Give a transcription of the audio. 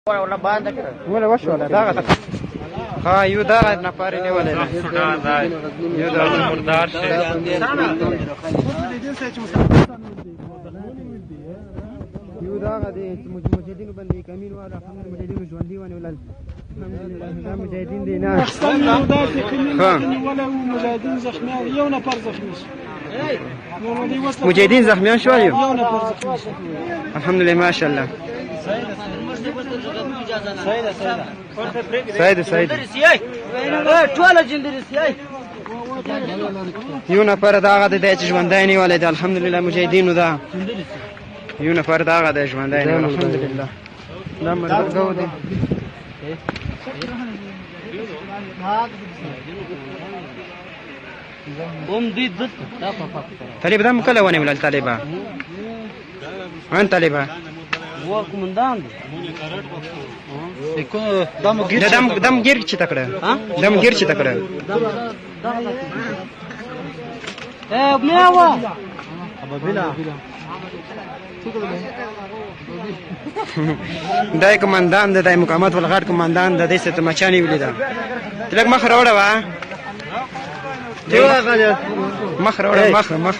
ولا باندې کړ ولا وشوله دغه ها یو دغه نفر نیولې یو دغه مردار شي یو دغه د مجاهدینو باندې کمین والا خپل مجاهدینو ژوندۍ ونی ولل الحمدلله مجاهدین دي نه احسن يودات كمين ولا مجاهدين زخميان يوم نفر زخمي مجاهدین زخمیان شول یو يوم نفر زخمي الحمدلله ماشاءالله سید ټول جندري سي یو نفر دغه د ژوندۍ نیولې ده الحمدلله مجاهدینو ده یو نفر دغه د ژوندۍ نیولې الحمدلله دا مرګو دي دي ضد طالب دم کله ونی ولل طالبہ ان طالبہ هو کومندان دم گیر چی تکړه دم گیر چی تکړه میوا دای کمانډان د دای مقامات ولغړ کمانډان د دې ست مچانی ولیدا تلک مخ راوړه وا مخ راوړه مخ